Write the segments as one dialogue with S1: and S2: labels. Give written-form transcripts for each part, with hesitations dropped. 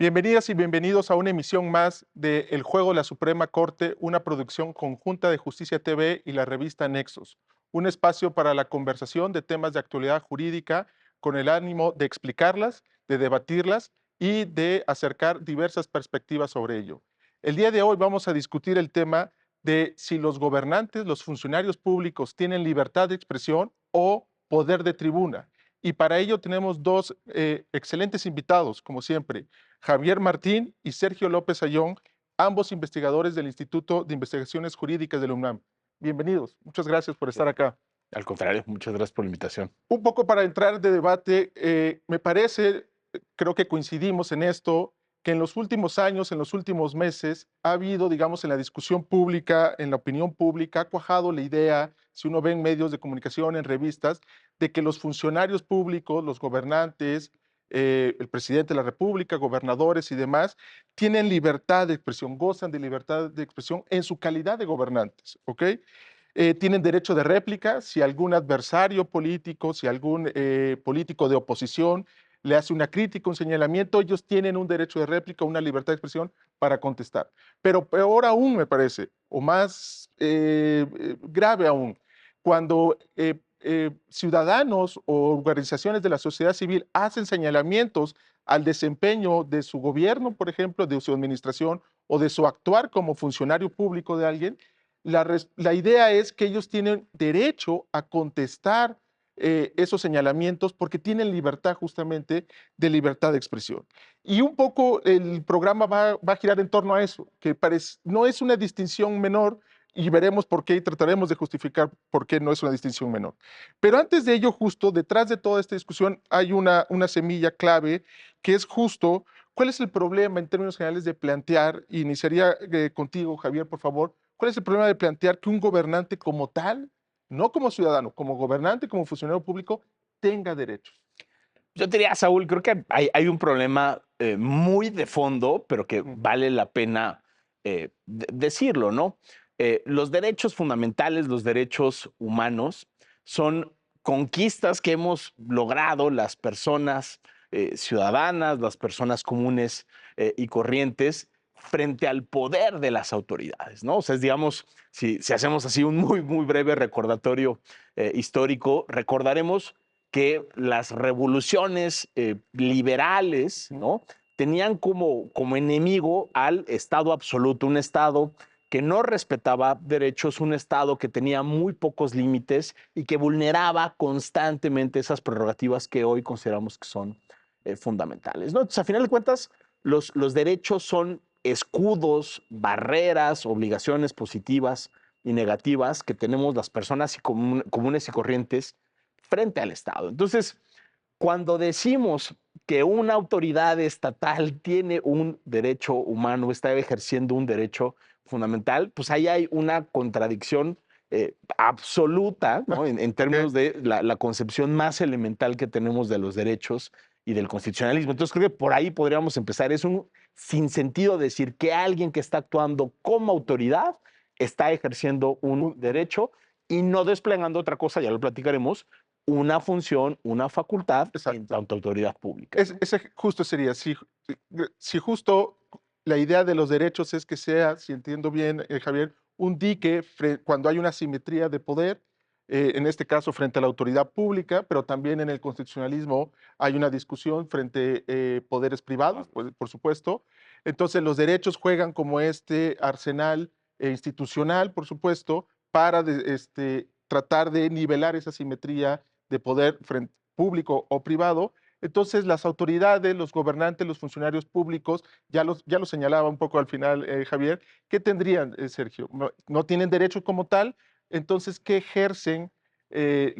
S1: Bienvenidas y bienvenidos a una emisión más de El Juego de la Suprema Corte, una producción conjunta de Justicia TV y la revista Nexos, un espacio para la conversación de temas de actualidad jurídica con el ánimo de explicarlas, de debatirlas y de acercar diversas perspectivas sobre ello. El día de hoy vamos a discutir el tema de si los gobernantes, los funcionarios públicos tienen libertad de expresión o poder de tribuna. Y para ello tenemos dos excelentes invitados, como siempre. Javier Martín y Sergio López Ayón, ambos investigadores del Instituto de Investigaciones Jurídicas de la UNAM. Bienvenidos, muchas gracias por estar acá.
S2: Al contrario, muchas gracias por la invitación.
S1: Un poco para entrar de debate, me parece, creo que coincidimos en esto, que en los últimos años, en los últimos meses, ha habido, digamos, en la discusión pública, en la opinión pública, ha cuajado la idea, si uno ve en medios de comunicación, en revistas, de que los funcionarios públicos, los gobernantes, el presidente de la República, gobernadores y demás, tienen libertad de expresión, gozan de libertad de expresión en su calidad de gobernantes, ¿ok? Tienen derecho de réplica si algún adversario político, si algún político de oposición le hace una crítica, un señalamiento, ellos tienen un derecho de réplica, una libertad de expresión para contestar. Pero peor aún, me parece, o más grave aún, cuando ciudadanos o organizaciones de la sociedad civil hacen señalamientos al desempeño de su gobierno, por ejemplo, de su administración o de su actuar como funcionario público de alguien, la idea es que ellos tienen derecho a contestar esos señalamientos porque tienen libertad justamente de libertad de expresión. Y un poco el programa va a girar en torno a eso, que no es una distinción menor y veremos por qué y trataremos de justificar por qué no es una distinción menor. Pero antes de ello, justo detrás de toda esta discusión hay una semilla clave que es justo cuál es el problema en términos generales de plantear, y iniciaría contigo, Javier, por favor. ¿Cuál es el problema de plantear que un gobernante como tal, no como ciudadano, como gobernante, como funcionario público, tenga derechos?
S2: Yo te diría, Saúl, creo que hay un problema muy de fondo, pero que
S1: Ujú.
S2: vale la pena decirlo, ¿no? Los derechos fundamentales, los derechos humanos, son conquistas que hemos logrado las personas ciudadanas, las personas comunes y corrientes frente al poder de las autoridades, ¿no? O sea, es, digamos, si hacemos así un muy breve recordatorio histórico, recordaremos que las revoluciones liberales,
S1: Ujú.
S2: ¿no? Tenían como enemigo al Estado absoluto, un Estado que no respetaba derechos, un Estado que tenía muy pocos límites y que vulneraba constantemente esas prerrogativas que hoy consideramos que son fundamentales, ¿no? Entonces, a final de cuentas, los derechos son escudos, barreras, obligaciones positivas y negativas que tenemos las personas comunes y corrientes frente al Estado. Entonces, cuando decimos que una autoridad estatal tiene un derecho humano, está ejerciendo un derecho fundamental, pues ahí hay una contradicción absoluta, ¿no? En
S1: Ok.
S2: términos de la concepción más elemental que tenemos de los derechos y del constitucionalismo. Entonces creo que por ahí podríamos empezar. Es un sinsentido decir que alguien que está actuando como autoridad está ejerciendo un
S1: Un-
S2: derecho y no desplegando otra cosa, ya lo platicaremos, una función, una facultad en
S1: exacto.
S2: tanto autoridad pública, ¿no?
S1: Ese justo sería, si justo la idea de los derechos es que sea, si entiendo bien, Javier, un dique cuando hay una asimetría de poder, en este caso frente a la autoridad pública, pero también en el constitucionalismo hay una discusión frente poderes privados, pues, por supuesto. Entonces los derechos juegan como este arsenal institucional, por supuesto, para tratar de nivelar esa asimetría de poder público o privado. Entonces, las autoridades, los gobernantes, los funcionarios públicos, ya lo señalaba un poco al final Javier, ¿qué tendrían, Sergio? No tienen derecho como tal, entonces, ¿qué ejercen en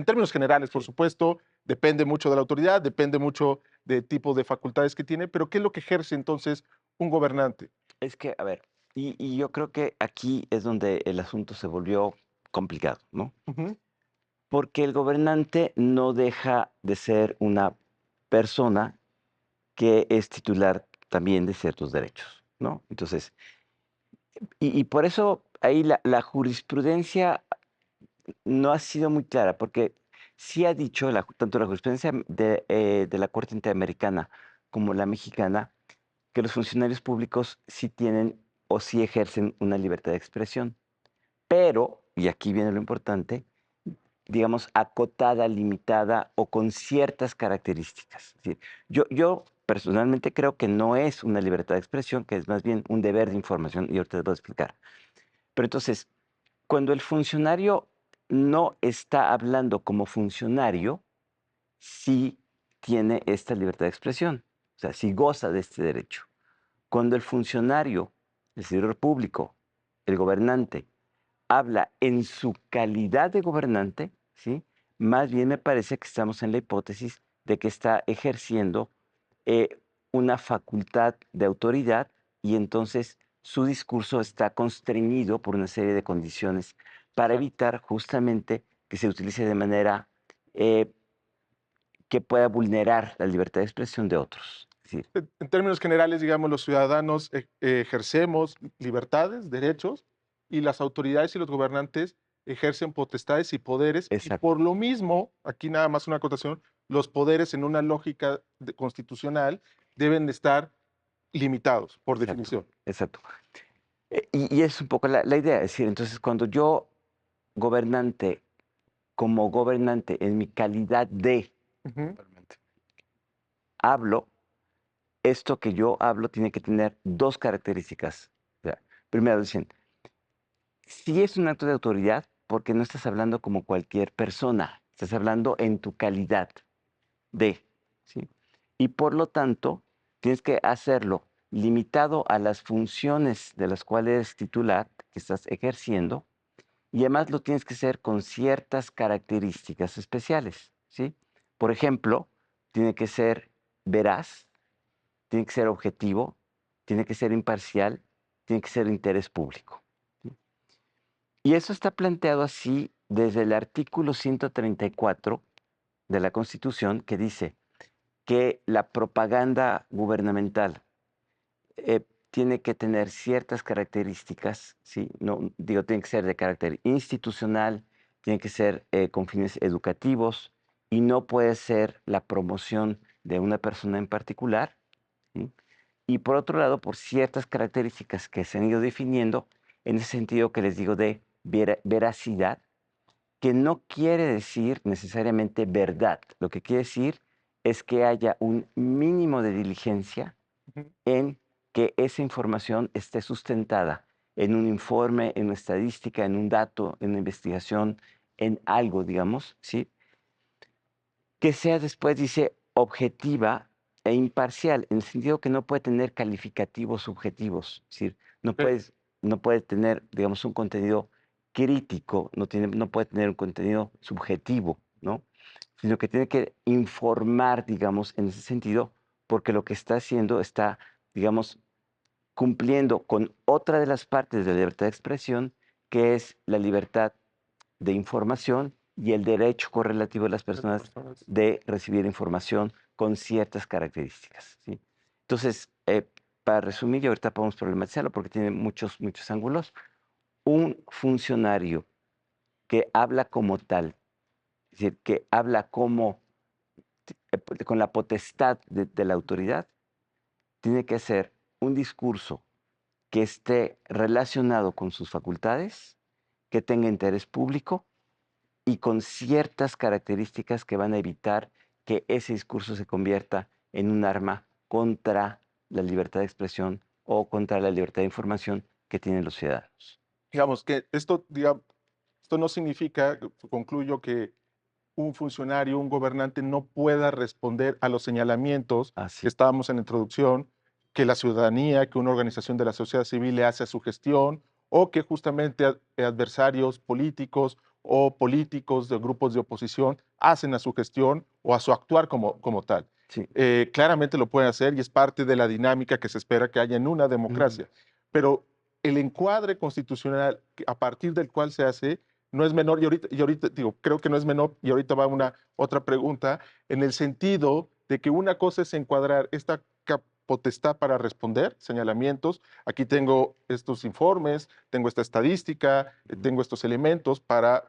S1: términos generales, por
S2: Sí.
S1: supuesto, depende mucho de la autoridad, depende mucho del tipo de facultades que tiene, pero ¿qué es lo que ejerce entonces un gobernante?
S3: Es que, a ver, y yo creo que aquí es donde el asunto se volvió complicado, ¿no?
S1: Ujú.
S3: Porque el gobernante no deja de ser una persona que es titular también de ciertos derechos, ¿no? Entonces, y por eso ahí la jurisprudencia no ha sido muy clara, porque sí ha dicho, tanto la jurisprudencia de la Corte Interamericana como la mexicana, que los funcionarios públicos sí tienen o sí ejercen una libertad de expresión, pero, y aquí viene lo importante, digamos, acotada, limitada o con ciertas características. Es decir, yo personalmente creo que no es una libertad de expresión, que es más bien un deber de información, y ahorita les voy a explicar. Pero entonces, cuando el funcionario no está hablando como funcionario, sí tiene esta libertad de expresión, o sea, sí goza de este derecho. Cuando el funcionario, el servidor público, el gobernante, habla en su calidad de gobernante, ¿sí? Más bien me parece que estamos en la hipótesis de que está ejerciendo una facultad de autoridad y entonces su discurso está constreñido por una serie de condiciones para
S1: Claro.
S3: evitar justamente que se utilice de manera eh, que pueda vulnerar la libertad de expresión de otros. Es decir,
S1: En términos generales, digamos, los ciudadanos ejercemos libertades, derechos, y las autoridades y los gobernantes ejercen potestades y poderes, y
S3: exacto,
S1: por lo mismo, aquí nada más una acotación, los poderes en una lógica constitucional deben de estar limitados, por
S3: exacto,
S1: definición.
S3: exacto. Y es un poco la idea, es decir, entonces cuando yo, gobernante, como gobernante, en mi calidad de
S1: Ujú.
S3: hablo, esto que yo hablo tiene que tener dos características. O sea, primero, dicen, si es un acto de autoridad, porque no estás hablando como cualquier persona, estás hablando en tu calidad de, ¿sí? Y por lo tanto, tienes que hacerlo limitado a las funciones de las cuales eres titular, que estás ejerciendo, y además lo tienes que hacer con ciertas características especiales, ¿sí? Por ejemplo, tiene que ser veraz, tiene que ser objetivo, tiene que ser imparcial, tiene que ser de interés público. ¿Sí? Y eso está planteado así desde el artículo 134 de la Constitución, que dice que la propaganda gubernamental tiene que tener ciertas características, ¿sí? No, digo, tiene que ser de carácter institucional, tiene que ser con fines educativos y no puede ser la promoción de una persona en particular, ¿sí? Y por otro lado, por ciertas características que se han ido definiendo, en ese sentido que les digo de veracidad, que no quiere decir necesariamente verdad. Lo que quiere decir es que haya un mínimo de diligencia
S1: Ujú.
S3: en que esa información esté sustentada en un informe, en una estadística, en un dato, en una investigación, en algo, digamos, ¿sí? Que sea después, dice, objetiva e imparcial, en el sentido que no puede tener calificativos subjetivos, es decir,
S1: Ok.
S3: no puede tener, digamos, un contenido crítico, no puede tener un contenido subjetivo, ¿no? Sino que tiene que informar, digamos, en ese sentido, porque lo que está haciendo está, digamos, cumpliendo con otra de las partes de la libertad de expresión, que es la libertad de información y el derecho correlativo de las
S1: Las
S3: personas
S1: personas.
S3: de recibir información con ciertas características, ¿sí? Entonces, para resumir, y ahorita podemos problematizarlo porque tiene muchos, muchos ángulos, un funcionario que habla como tal, es decir, que habla como, con la potestad de la autoridad, tiene que hacer un discurso que esté relacionado con sus facultades, que tenga interés público y con ciertas características que van a evitar que ese discurso se convierta en un arma contra la libertad de expresión o contra la libertad de información que tienen los ciudadanos.
S1: Digamos que esto no significa, concluyo, que un funcionario, un gobernante no pueda responder a los señalamientos que
S3: Así,
S1: estábamos en la introducción, que la ciudadanía, que una organización de la sociedad civil le hace a su gestión, o que justamente adversarios políticos o políticos de grupos de oposición hacen a su gestión o a su actuar como tal.
S3: sí.
S1: Claramente lo pueden hacer y es parte de la dinámica que se espera que haya en una
S3: Ujú.
S1: democracia. Pero el encuadre constitucional a partir del cual se hace no es menor, y ahorita digo, creo que no es menor, y ahorita va una otra pregunta, en el sentido de que una cosa es encuadrar esta potestad para responder señalamientos. Aquí tengo estos informes, tengo esta estadística,
S3: Ujú.
S1: tengo estos elementos para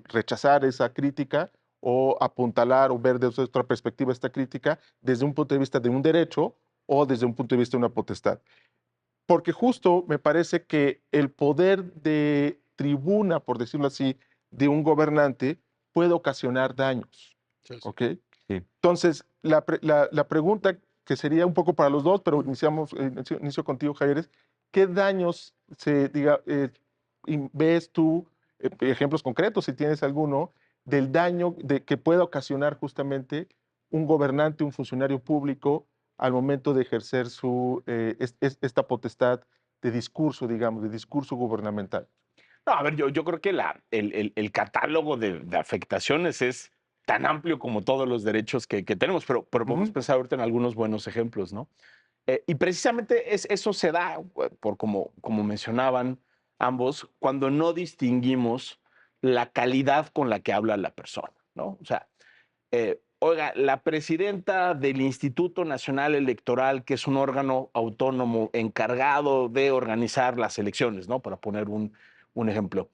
S1: rechazar esa crítica, o apuntalar o ver desde otra perspectiva esta crítica desde un punto de vista de un derecho o desde un punto de vista de una potestad. Porque justo me parece que el poder de tribuna, por decirlo así, de un gobernante puede ocasionar daños.
S2: Sí, sí.
S1: ¿Ok?
S3: Sí.
S1: Entonces, la pregunta que sería un poco para los dos, pero inicio contigo, Javier, es, ¿qué daños ves tú, ejemplos concretos, si tienes alguno, del daño que pueda ocasionar justamente un gobernante, un funcionario público al momento de ejercer esta potestad de discurso, digamos, de discurso gubernamental?
S2: No, a ver, yo creo que el catálogo de afectaciones es tan amplio como todos los derechos que tenemos, pero podemos pensar ahorita en algunos buenos ejemplos, ¿no? Y precisamente eso se da, por como mencionaban ambos, cuando no distinguimos la calidad con la que habla la persona, ¿no? O sea, oiga, la presidenta del Instituto Nacional Electoral, que es un órgano autónomo encargado de organizar las elecciones, ¿no? Para poner un ejemplo.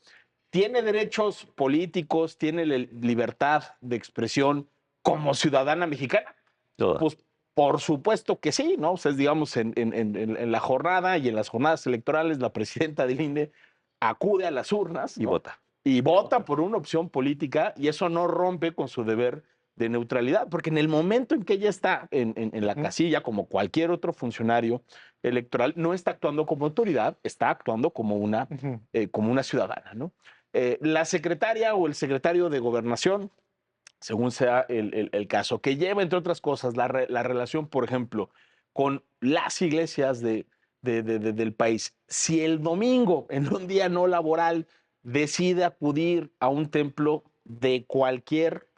S2: ¿Tiene derechos políticos, tiene libertad de expresión como ciudadana mexicana?
S3: Toda.
S2: Pues por supuesto que sí, ¿no? O sea, digamos, en la jornada y en las jornadas electorales, la presidenta del INE acude a las urnas,
S3: Y
S2: ¿no?
S3: vota.
S2: Y vota por una opción política y eso no rompe con su deber de neutralidad, porque en el momento en que ella está en la casilla, como cualquier otro funcionario electoral, no está actuando como autoridad, está actuando como una ciudadana, ¿no? La secretaria o el secretario de Gobernación, según sea el caso, que lleva, entre otras cosas, la relación, por ejemplo, con las iglesias del país. Si el domingo, en un día no laboral, decide acudir a un templo de cualquier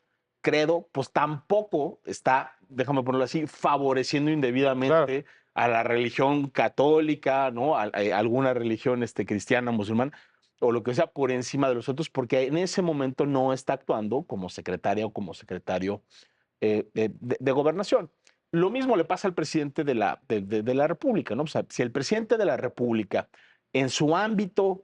S2: credo, pues tampoco está, déjame ponerlo así, favoreciendo indebidamente a la religión católica, ¿no? A alguna religión cristiana, musulmana, o lo que sea, por encima de los otros, porque en ese momento no está actuando como secretaria o como secretario de gobernación. Lo mismo le pasa al presidente de la República, ¿no? O sea, si el presidente de la República en su ámbito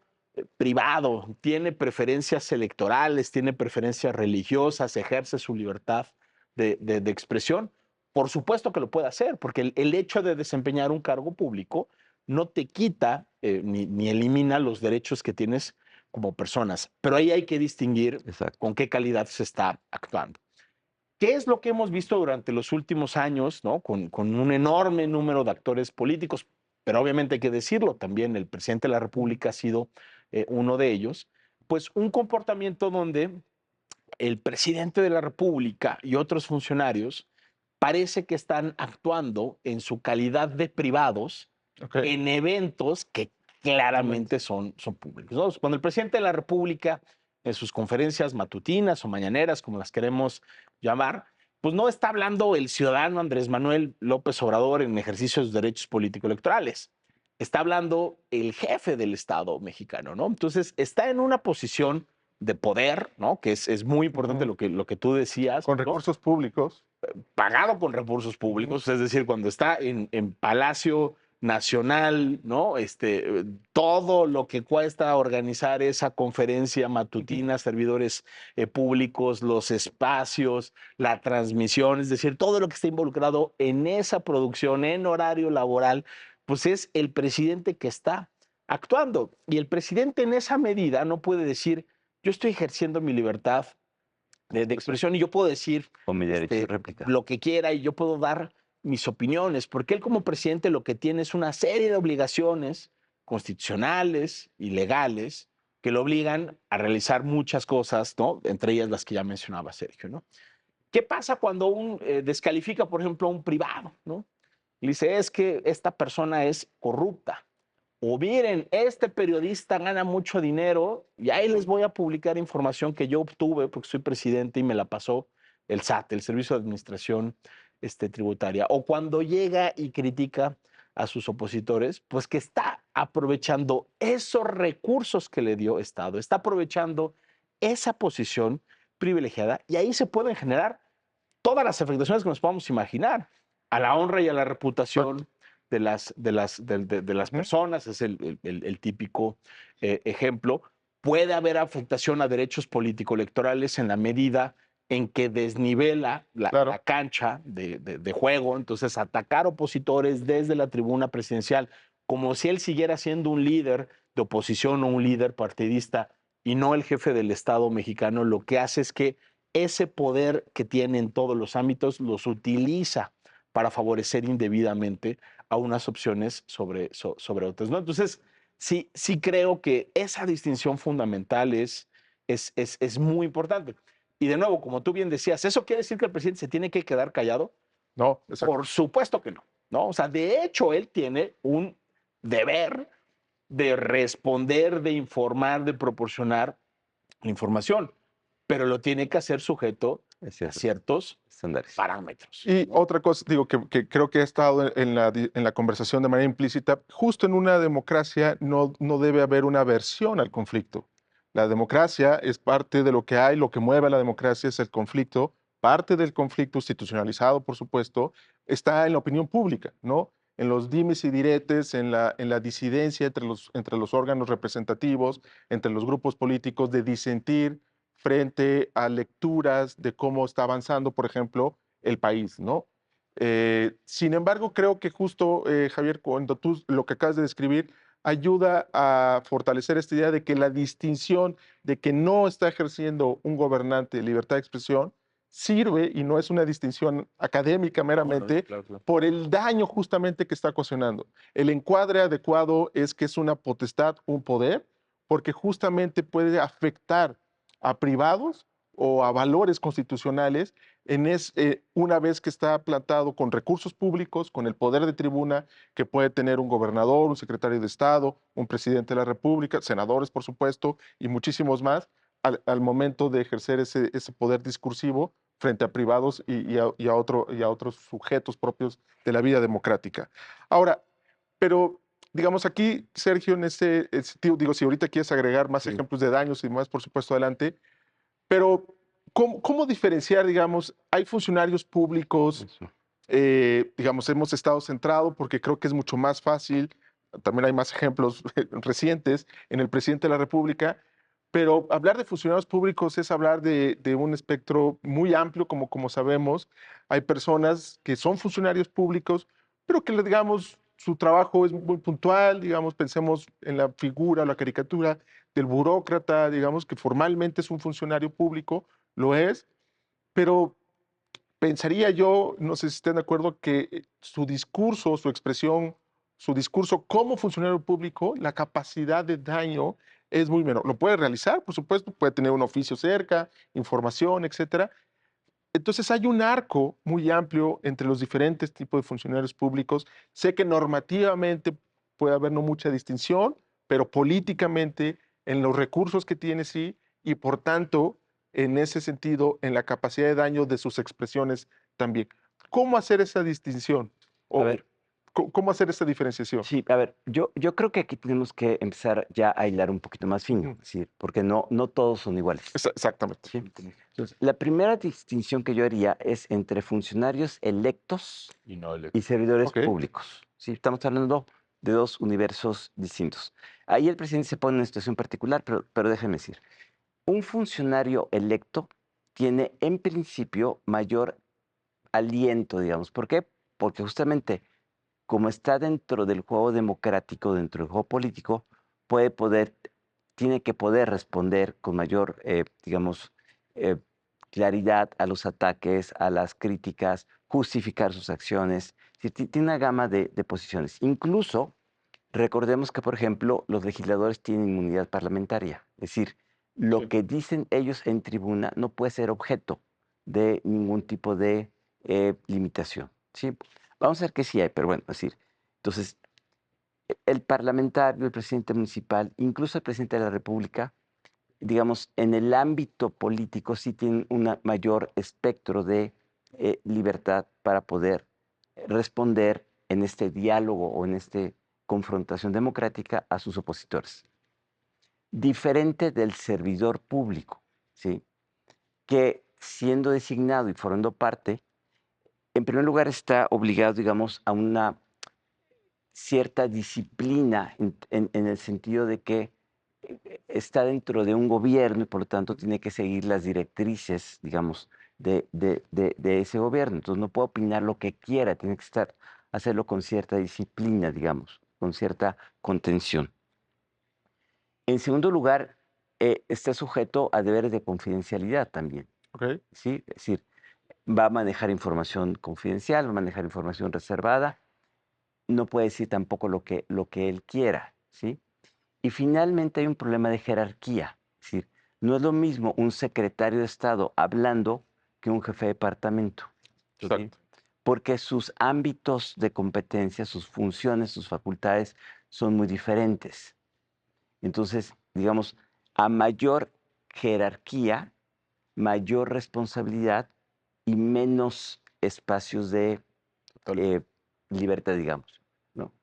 S2: privado tiene preferencias electorales, tiene preferencias religiosas, ejerce su libertad de expresión, por supuesto que lo puede hacer, porque el hecho de desempeñar un cargo público no te quita ni elimina los derechos que tienes como personas. Pero ahí hay que distinguir
S3: Exacto.
S2: con qué calidad se está actuando. ¿Qué es lo que hemos visto durante los últimos años, ¿no? Con un enorme número de actores políticos? Pero obviamente hay que decirlo, también el presidente de la República ha sido uno de ellos. Pues un comportamiento donde el presidente de la República y otros funcionarios parece que están actuando en su calidad de privados
S1: Okay.
S2: en eventos que claramente son públicos, ¿no? Cuando el presidente de la República, en sus conferencias matutinas o mañaneras, como las queremos llamar, pues no está hablando el ciudadano Andrés Manuel López Obrador en ejercicio de sus derechos político-electorales. Está hablando el jefe del Estado mexicano, ¿no? Entonces, está en una posición de poder, ¿no? Que es muy importante lo que tú decías,
S1: Con
S2: ¿no?
S1: recursos públicos.
S2: Pagado con recursos públicos, es decir, cuando está en Palacio Nacional, ¿no? Todo lo que cuesta organizar esa conferencia matutina, servidores públicos, los espacios, la transmisión, es decir, todo lo que está involucrado en esa producción, en horario laboral, pues es el presidente que está actuando. Y el presidente en esa medida no puede decir, yo estoy ejerciendo mi libertad de expresión y yo puedo decir
S3: Con mi derecho de réplica.
S2: lo que quiera y yo puedo dar mis opiniones, porque él como presidente lo que tiene es una serie de obligaciones constitucionales y legales que lo obligan a realizar muchas cosas, ¿no? Entre ellas las que ya mencionaba Sergio, ¿no? ¿Qué pasa cuando descalifica, por ejemplo, a un privado, ¿no? Y dice, es que esta persona es corrupta. O miren, este periodista gana mucho dinero y ahí les voy a publicar información que yo obtuve porque soy presidente y me la pasó el SAT, el Servicio de Administración Tributaria. O cuando llega y critica a sus opositores, pues que está aprovechando esos recursos que le dio Estado, está aprovechando esa posición privilegiada y ahí se pueden generar todas las afectaciones que nos podamos imaginar a la honra y a la reputación de las personas, es el típico ejemplo. Puede haber afectación a derechos político-electorales en la medida en que desnivela
S1: Claro.
S2: la cancha de juego, entonces atacar opositores desde la tribuna presidencial, como si él siguiera siendo un líder de oposición o un líder partidista y no el jefe del Estado mexicano, lo que hace es que ese poder que tiene en todos los ámbitos los utiliza para favorecer indebidamente a unas opciones sobre otras, ¿no? Entonces, sí creo que esa distinción fundamental es muy importante. Y de nuevo, como tú bien decías, ¿eso quiere decir que el presidente se tiene que quedar callado?
S1: No, exacto.
S2: Por supuesto que no, ¿no? O sea, de hecho, él tiene un deber de responder, de informar, de proporcionar la información, pero lo tiene que hacer sujeto
S3: Es
S2: a
S3: cierto,
S2: ciertos
S3: estándares.
S2: parámetros.
S1: Y otra cosa, digo, que creo que ha estado en la conversación de manera implícita, justo en una democracia no debe haber una aversión al conflicto. La democracia es parte de lo que hay, lo que mueve a la democracia es el conflicto, parte del conflicto institucionalizado, por supuesto, está en la opinión pública, ¿no? En los dimes y diretes, en la disidencia entre los órganos representativos, entre los grupos políticos, de disentir frente a lecturas de cómo está avanzando, por ejemplo, el país, ¿no? Sin embargo, creo que justo, Javier, cuando tú lo que acabas de describir, ayuda a fortalecer esta idea de que la distinción de que no está ejerciendo un gobernante libertad de expresión sirve y no es una distinción académica meramente
S2: Claro.
S1: por el daño justamente que está ocasionando. El encuadre adecuado es que es una potestad, un poder, porque justamente puede afectar a privados o a valores constitucionales una vez que está plantado con recursos públicos, con el poder de tribuna que puede tener un gobernador, un secretario de Estado, un presidente de la República, senadores, por supuesto, y muchísimos más, al momento de ejercer ese poder discursivo frente a privados y a otros sujetos propios de la vida democrática. Ahora, pero digamos aquí, Sergio, en ese sentido, digo, si ahorita quieres agregar más
S3: Sí.
S1: ejemplos de daños y más, por supuesto, adelante, pero ¿cómo diferenciar, digamos, hay funcionarios públicos,
S3: Eso.
S1: digamos, hemos estado centrado porque creo que es mucho más fácil, también hay más ejemplos recientes en el presidente de la República, pero hablar de funcionarios públicos es hablar de un espectro muy amplio, como sabemos. Hay personas que son funcionarios públicos, pero que, digamos, su trabajo es muy puntual, digamos, pensemos en la figura, la caricatura del burócrata, digamos, que formalmente es un funcionario público, lo es, pero pensaría yo, no sé si estén de acuerdo, que su discurso, su expresión, su discurso como funcionario público, la capacidad de daño es muy menor. Lo puede realizar, por supuesto, puede tener un oficio cerca, información, etcétera. Entonces hay un arco muy amplio entre los diferentes tipos de funcionarios públicos. Sé que normativamente puede haber no mucha distinción, pero políticamente en los recursos que tiene sí, y por tanto, en ese sentido, en la capacidad de daño de sus expresiones también. ¿Cómo hacer esa distinción?
S3: A
S1: ¿O
S3: ver,
S1: cómo hacer esa diferenciación?
S3: sí, a ver, yo creo que aquí tenemos que empezar ya a hilar un poquito más fino,
S1: Ujú.
S3: sí, porque no todos son iguales.
S1: Exactamente.
S3: ¿Sí? Entonces, la primera distinción que yo haría es entre funcionarios electos
S2: Y no
S3: y servidores
S1: Ok.
S3: públicos. ¿Sí? Estamos hablando de dos universos distintos. Ahí el presidente se pone en una situación particular, pero déjeme decir, un funcionario electo tiene en principio mayor aliento, digamos. ¿Por qué? Porque justamente como está dentro del juego democrático, dentro del juego político, tiene que poder responder con mayor, digamos, eh, claridad a los ataques, a las críticas, justificar sus acciones. Sí, tiene una gama de posiciones. Incluso, recordemos que, por ejemplo, los legisladores tienen inmunidad parlamentaria. Es decir, lo
S2: Sí.
S3: que dicen ellos en tribuna no puede ser objeto de ningún tipo de limitación. ¿Sí? Vamos a ver que sí hay, pero bueno, es decir, entonces, el parlamentario, el presidente municipal, incluso el presidente de la República, digamos, en el ámbito político sí tienen un mayor espectro de libertad para poder responder en este diálogo o en esta confrontación democrática a sus opositores. Diferente del servidor público, ¿sí? Que siendo designado y formando parte, en primer lugar está obligado, digamos, a una cierta disciplina en el sentido de que está dentro de un gobierno y por lo tanto tiene que seguir las directrices, digamos, de ese gobierno. Entonces no puede opinar lo que quiera, tiene que hacerlo con cierta disciplina, digamos, con cierta contención. En segundo lugar, está sujeto a deberes de confidencialidad también,
S1: ¿Ok?
S3: ¿sí? Es decir, va a manejar información confidencial, va a manejar información reservada, no puede decir tampoco lo que él quiera, ¿sí? Y finalmente hay un problema de jerarquía, es decir, no es lo mismo un secretario de Estado hablando que un jefe de departamento, ¿sí?
S1: Exacto.
S3: Porque sus ámbitos de competencia, sus funciones, sus facultades son muy diferentes. Entonces, digamos, a mayor jerarquía, mayor responsabilidad y menos espacios de
S1: Total.
S3: libertad, digamos, ¿no?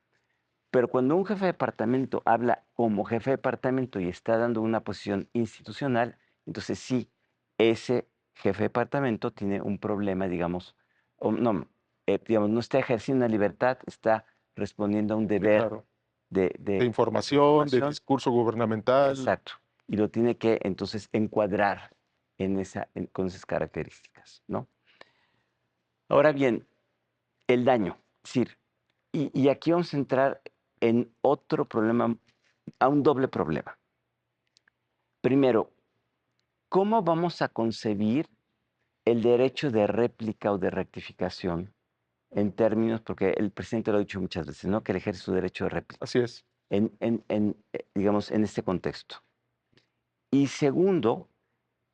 S3: Pero cuando un jefe de departamento habla como jefe de departamento y está dando una posición institucional, entonces sí, ese jefe de departamento tiene un problema, digamos, o no, digamos, no está ejerciendo una libertad, está respondiendo a un
S1: Sí,
S3: deber
S1: claro.
S3: de,
S1: De
S3: de
S1: información, de
S3: información.
S1: discurso gubernamental.
S3: Exacto. Y lo tiene que entonces encuadrar con esas características, ¿no? Ahora bien, el daño. Es decir, y aquí vamos a entrar en otro problema, a un doble problema. Primero, ¿cómo vamos a concebir el derecho de réplica o de rectificación en términos, porque el presidente lo ha dicho muchas veces, ¿no? Que él ejerce su derecho de réplica
S1: Así es.
S3: digamos, en este contexto. Y segundo,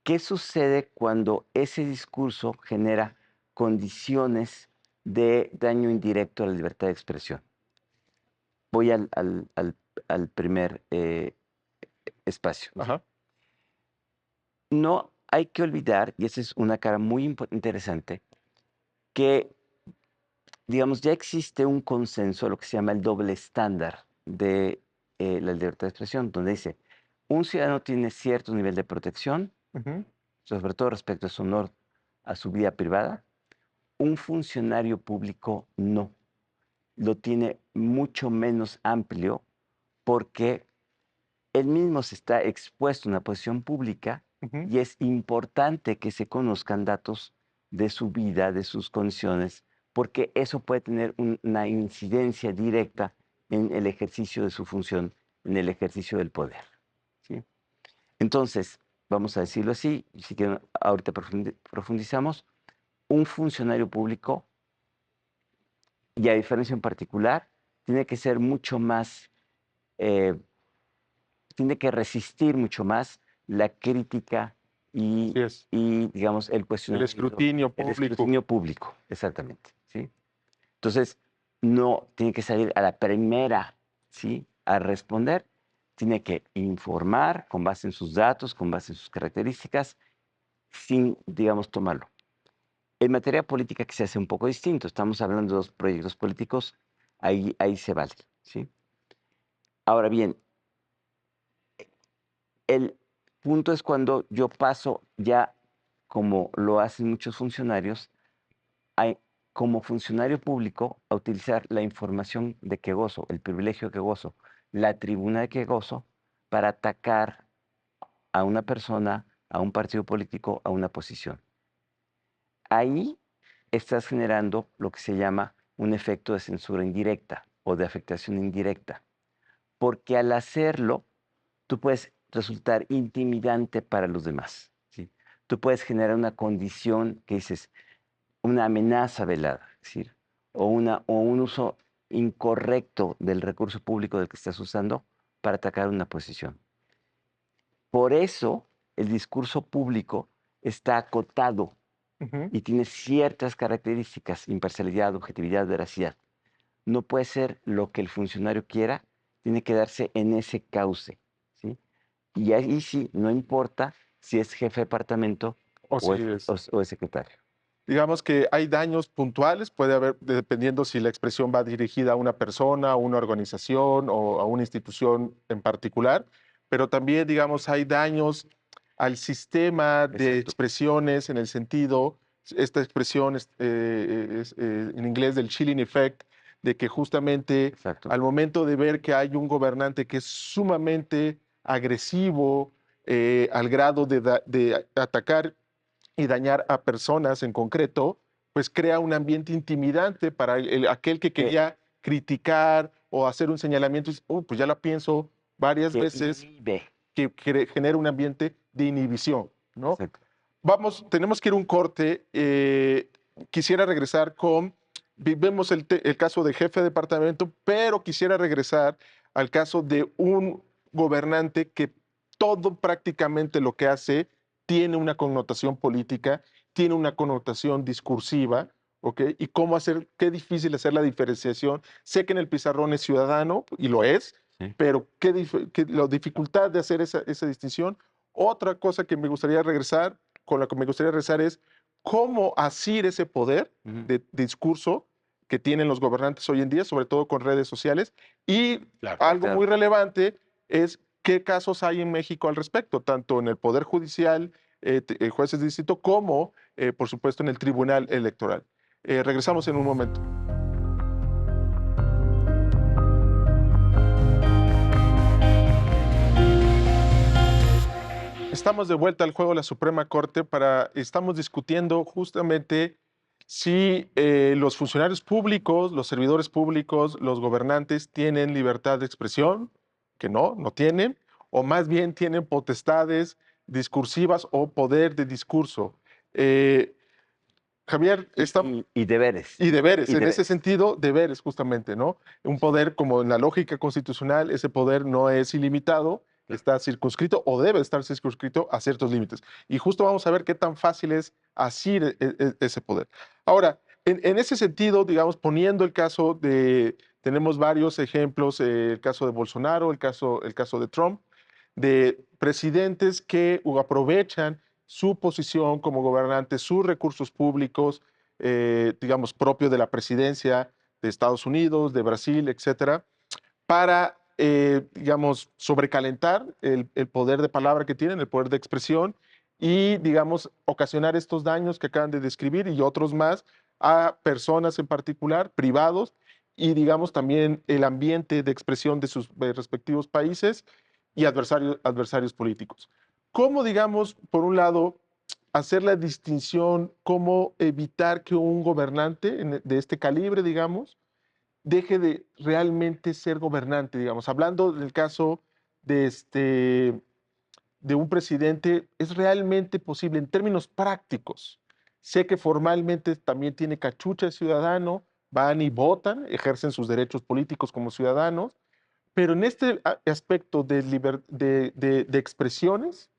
S3: ¿qué sucede cuando ese discurso genera condiciones de daño indirecto a la libertad de expresión? Voy al primer espacio.
S1: Ajá.
S3: No hay que olvidar, y esa es una cara muy interesante, que, digamos, ya existe un consenso, lo que se llama el doble estándar de la libertad de expresión, donde dice, un ciudadano tiene cierto nivel de protección,
S1: Ujú.
S3: sobre todo respecto a su honor, a su vida privada, un funcionario público no. Lo tiene mucho menos amplio porque él mismo se está expuesto a una posición pública
S1: Ujú.
S3: y es importante que se conozcan datos de su vida, de sus condiciones, porque eso puede tener una incidencia directa en el ejercicio de su función, en el ejercicio del poder, ¿sí? Entonces, vamos a decirlo así, si quieren, ahorita profundizamos, un funcionario público, y a diferencia en particular, tiene que ser mucho más, eh, tiene que resistir mucho más la crítica
S1: Así es.
S3: digamos, el
S1: El
S3: cuestionamiento,
S1: escrutinio
S3: el
S1: público.
S3: escrutinio público, exactamente, ¿sí? Entonces, no tiene que salir a la primera, ¿sí? A responder, tiene que informar con base en sus datos, con base en sus características, sin, digamos, tomarlo. En materia política que se hace un poco distinto, estamos hablando de dos proyectos políticos, ahí se vale, ¿sí? Ahora bien, el punto es cuando yo paso ya, como lo hacen muchos funcionarios, a- como funcionario público, a utilizar la información de que gozo, el privilegio que gozo, la tribuna de que gozo, para atacar a una persona, a un partido político, a una posición. Ahí estás generando lo que se llama un efecto de censura indirecta o de afectación indirecta, porque al hacerlo, tú puedes resultar intimidante para los demás, ¿sí? Tú puedes generar una condición que dices, una amenaza velada, es decir, o un uso incorrecto del recurso público del que estás usando para atacar una posición. Por eso, el discurso público está acotado
S1: Ujú.
S3: y tiene ciertas características, imparcialidad, objetividad, veracidad. No puede ser lo que el funcionario quiera, tiene que darse en ese cauce, ¿sí? Y ahí sí, no importa si es jefe de departamento
S1: Así
S3: o es secretario.
S1: digamos que hay daños puntuales, puede haber, dependiendo si la expresión va dirigida a una persona, a una organización o a una institución en particular, pero también, digamos, hay daños al sistema de
S3: Exacto,
S1: expresiones en el sentido, esta expresión en inglés del chilling effect, de que justamente
S3: exacto.
S1: al momento de ver que hay un gobernante que es sumamente agresivo al grado de atacar y dañar a personas en concreto, pues crea un ambiente intimidante para aquel que quería criticar o hacer un señalamiento. Y dice, pues ya la pienso varias
S3: Que
S1: veces,
S3: inhibe.
S1: que genera un ambiente de inhibición, ¿no?
S3: Exacto.
S1: Tenemos que ir a un corte. Quisiera regresar vemos el caso de jefe de departamento, pero quisiera regresar al caso de un gobernante que todo prácticamente lo que hace tiene una connotación política, tiene una connotación discursiva, ¿ok? Y qué difícil hacer la diferenciación. Sé que en el pizarrón es ciudadano, y lo es,
S3: Sí.
S1: pero la dificultad de hacer esa distinción. Otra cosa que me gustaría regresar, con la que me gustaría regresar es cómo asir ese poder de discurso que tienen los gobernantes hoy en día, sobre todo con redes sociales. Y algo muy relevante es qué casos hay en México al respecto, tanto en el Poder Judicial, jueces de distrito, como, por supuesto, en el Tribunal Electoral. Regresamos en un momento. Estamos de vuelta al juego de la Suprema Corte estamos discutiendo justamente si los funcionarios públicos, los servidores públicos, los gobernantes tienen libertad de expresión, que no tienen, o más bien tienen potestades discursivas o poder de discurso. Javier,
S3: Y deberes.
S1: y deberes,
S3: Y
S1: en
S3: deberes.
S1: ese sentido, deberes justamente, ¿no? Un poder, como en la lógica constitucional, ese poder no es ilimitado, está circunscrito o debe estar circunscrito a ciertos límites. Y justo vamos a ver qué tan fácil es asir ese poder. Ahora, en ese sentido, digamos, poniendo tenemos varios ejemplos, el caso de Bolsonaro, el caso de Trump, de presidentes que aprovechan su posición como gobernantes, sus recursos públicos, digamos, propio de la presidencia de Estados Unidos, de Brasil, etcétera, para, digamos, sobrecalentar el poder de palabra que tienen, el poder de expresión y, digamos, ocasionar estos daños que acaban de describir y otros más a personas en particular, privados, y, digamos, también el ambiente de expresión de sus respectivos países y adversarios políticos. ¿Cómo, digamos, por un lado, hacer la distinción, cómo evitar que un gobernante de este calibre, digamos, deje de realmente ser gobernante, digamos? Hablando del caso de un presidente, ¿es realmente posible en términos prácticos? Sé que formalmente también tiene cachucha de ciudadano, van y votan, ejercen sus derechos políticos como ciudadanos, pero en este aspecto de expresiones,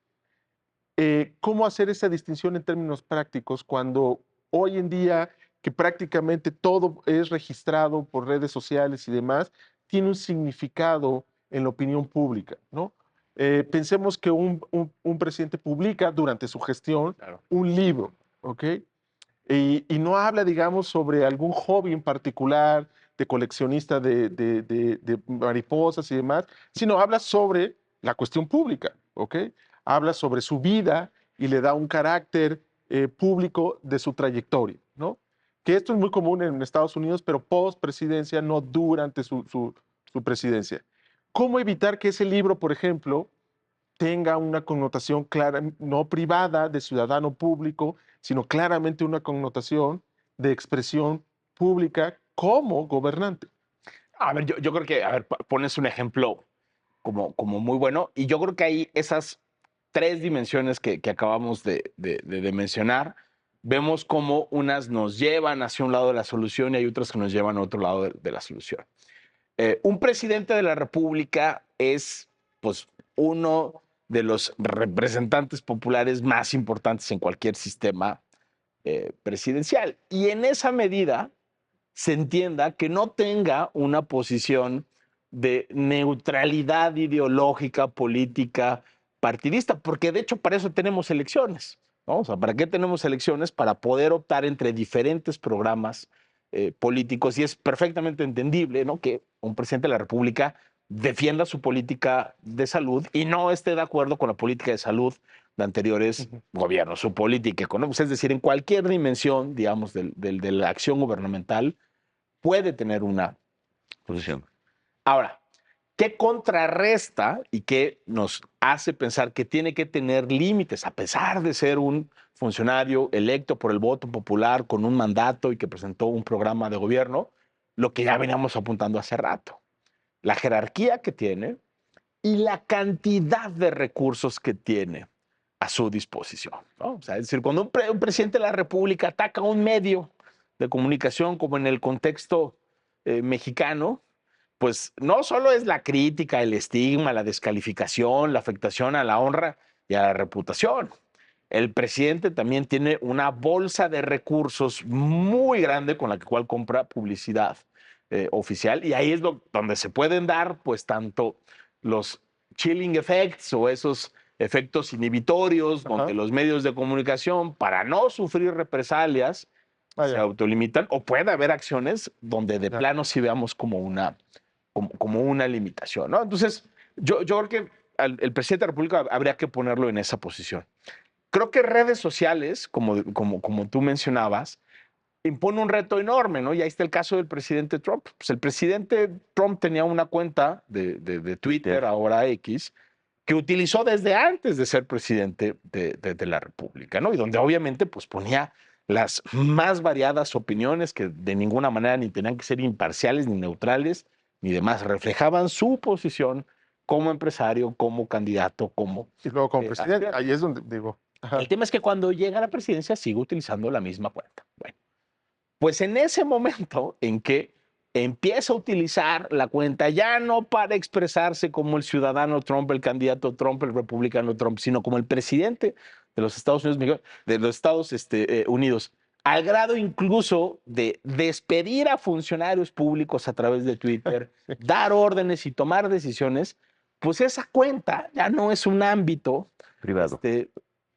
S1: ¿cómo hacer esa distinción en términos prácticos cuando hoy en día que prácticamente todo es registrado por redes sociales y demás, tiene un significado en la opinión pública, ¿no? Pensemos que un presidente publica durante su gestión un libro, ¿ok? Y no habla, digamos, sobre algún hobby en particular, de coleccionista de mariposas y demás, sino habla sobre la cuestión pública, ¿ok? Habla sobre su vida y le da un carácter público de su trayectoria, ¿no? Que esto es muy común en Estados Unidos, pero post presidencia, no durante su presidencia. ¿Cómo evitar que ese libro, por ejemplo, tenga una connotación clara, no privada de ciudadano público, sino claramente una connotación de expresión pública como gobernante?
S2: A ver, yo creo que, a ver, pones un ejemplo como muy bueno, y yo creo que hay esas tres dimensiones que acabamos de mencionar, vemos cómo unas nos llevan hacia un lado de la solución y hay otras que nos llevan a otro lado de la solución. Un presidente de la República es, pues, uno de los representantes populares más importantes en cualquier sistema presidencial. Y en esa medida se entienda que no tenga una posición de neutralidad ideológica, política, partidista, porque de hecho para eso tenemos elecciones, ¿no? O sea, ¿para qué tenemos elecciones? Para poder optar entre diferentes programas políticos y es perfectamente entendible, ¿no? Que un presidente de la República defienda su política de salud y no esté de acuerdo con la política de salud de anteriores gobiernos, su política económica, es decir, en cualquier dimensión, digamos, de la acción gubernamental, puede tener una
S3: Posición.
S2: Ahora, ¿qué contrarresta y qué nos hace pensar que tiene que tener límites, a pesar de ser un funcionario electo por el voto popular con un mandato y que presentó un programa de gobierno, lo que ya veníamos apuntando hace rato. La jerarquía que tiene y la cantidad de recursos que tiene a su disposición, ¿no? O sea, es decir, cuando un presidente de la República ataca a un medio de comunicación, como en el contexto mexicano, pues no solo es la crítica, el estigma, la descalificación, la afectación a la honra y a la reputación. El presidente también tiene una bolsa de recursos muy grande con la cual compra publicidad oficial, y ahí es donde se pueden dar pues tanto los chilling effects o esos efectos inhibitorios, donde los medios de comunicación, para no sufrir represalias, se autolimitan, o puede haber acciones donde de plano sí veamos como una limitación, ¿no? Entonces, yo creo que el presidente de la República habría que ponerlo en esa posición. Creo que redes sociales, como tú mencionabas, impone un reto enorme, ¿no? Y ahí está el caso del presidente Trump. Pues el presidente Trump tenía una cuenta de Twitter, ahora X, que utilizó desde antes de ser presidente de la República, ¿no? Y donde obviamente pues ponía las más variadas opiniones que de ninguna manera ni tenían que ser imparciales ni neutrales ni demás, reflejaban su posición como empresario, como candidato, como...
S1: Y luego como presidente, ahí es donde digo.
S2: El tema es que cuando llega a la presidencia sigue utilizando la misma cuenta. Bueno, pues en ese momento en que empieza a utilizar la cuenta ya no para expresarse como el ciudadano Trump, el candidato Trump, el republicano Trump, sino como el presidente de los Estados Unidos, Unidos, al grado incluso de despedir a funcionarios públicos a través de Twitter, dar órdenes y tomar decisiones, pues esa cuenta ya no es un ámbito
S3: privado.